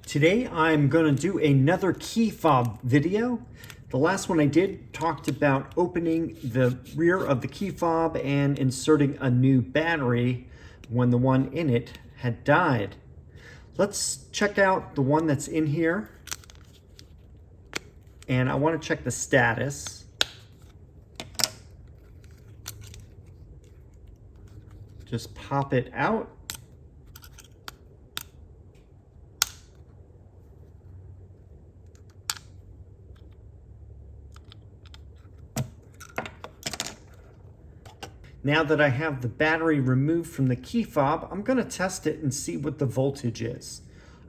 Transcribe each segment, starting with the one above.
Today I'm going to do another key fob video. The last one I did talked about opening the rear of the key fob and inserting a new battery when the one in it had died. Let's check out the one that's in here, and I want to check the status. Just pop it out. Now that I have the battery removed from the key fob, I'm going to test it and see what the voltage is.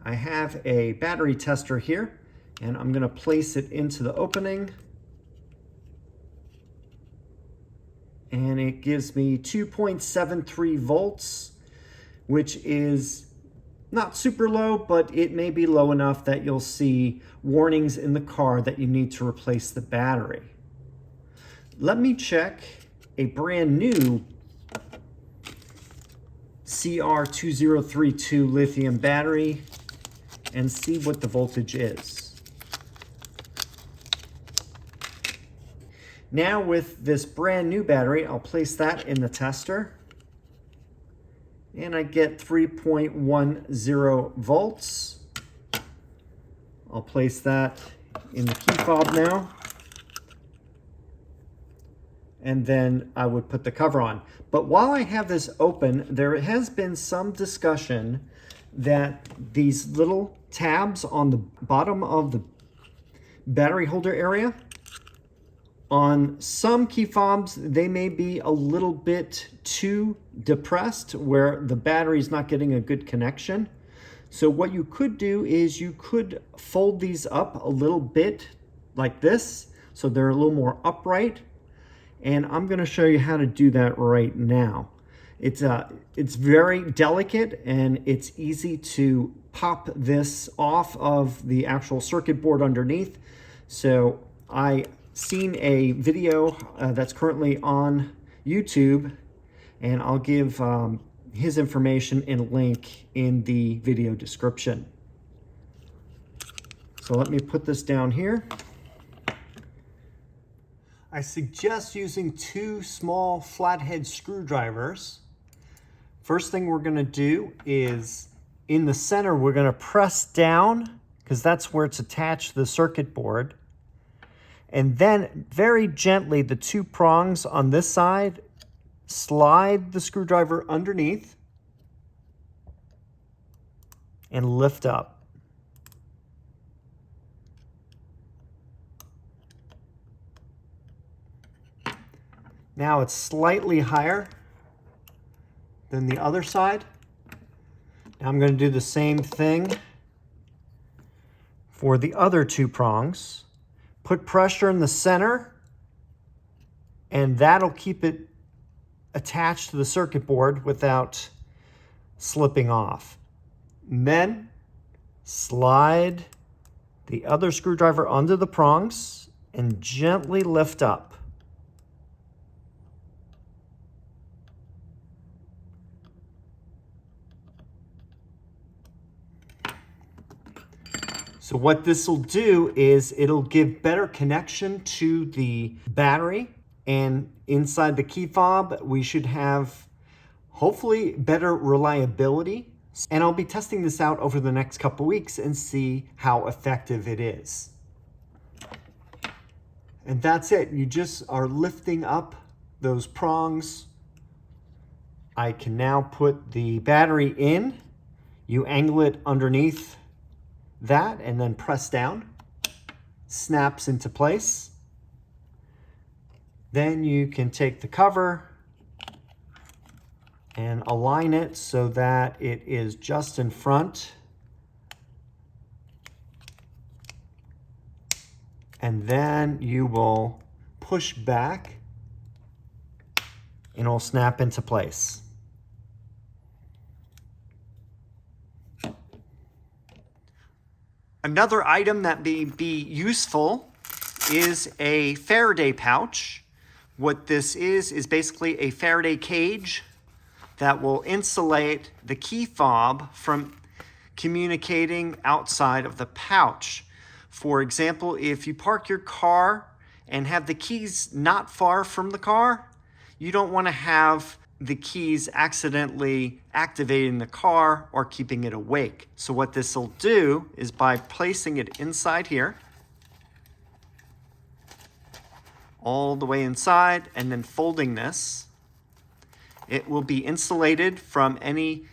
I have a battery tester here, and I'm going to place it into the opening. And it gives me 2.73 volts, which is not super low, but it may be low enough that you'll see warnings in the car that you need to replace the battery. Let me check a brand new CR2032 lithium battery and see what the voltage is. Now with this brand new battery, I'll place that in the tester and I get 3.10 volts. I'll place that in the key fob now. And then I would put the cover on. But while I have this open, there has been some discussion that these little tabs on the bottom of the battery holder area, on some key fobs, they may be a little bit too depressed where the battery is not getting a good connection. So what you could do is you could fold these up a little bit like this, so they're a little more upright. And I'm going to show you how to do that right now. It's very delicate and it's easy to pop this off of the actual circuit board underneath. So I seen a video that's currently on YouTube, and I'll give his information and link in the video description. So let me put this down here. I suggest using two small flathead screwdrivers. First thing we're going to do is in the center, we're going to press down because that's where it's attached to the circuit board. And then very gently, the two prongs on this side, slide the screwdriver underneath and lift up. Now it's slightly higher than the other side. Now I'm going to do the same thing for the other two prongs. Put pressure in the center, and that'll keep it attached to the circuit board without slipping off. And then slide the other screwdriver under the prongs and gently lift up. So what this will do is it'll give better connection to the battery, and inside the key fob we should have hopefully better reliability. And I'll be testing this out over the next couple weeks and see how effective it is. And that's it. You just are lifting up those prongs. I can now put the battery in. You angle it underneath that and then press down, snaps into place. Then you can take the cover and align it so that it is just in front. And then you will push back and it'll snap into place. Another item that may be useful is a Faraday pouch. What this is basically a Faraday cage that will insulate the key fob from communicating outside of the pouch. For example, if you park your car and have the keys not far from the car, you don't want to have the keys accidentally activating the car or keeping it awake. So what this will do is, by placing it inside here, all the way inside, and then folding this, it will be insulated from any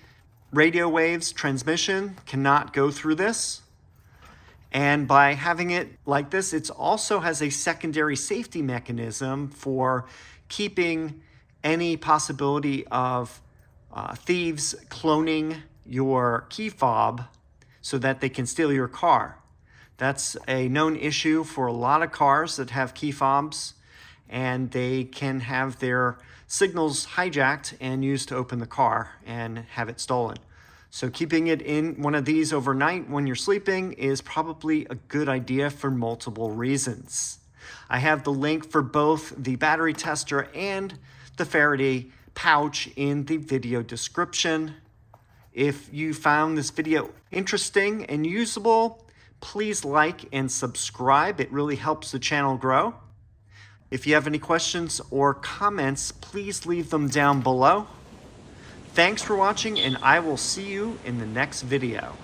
radio waves. Transmission cannot go through this. And by having it like this, it also has a secondary safety mechanism for keeping any possibility of thieves cloning your key fob so that they can steal your car. That's a known issue for a lot of cars that have key fobs, and they can have their signals hijacked and used to open the car and have it stolen. So keeping it in one of these overnight when you're sleeping is probably a good idea for multiple reasons. I have the link for both the battery tester and the Faraday pouch in the video description. If you found this video interesting and usable, please like and subscribe. It really helps the channel grow. If you have any questions or comments, please leave them down below. Thanks for watching, and I will see you in the next video.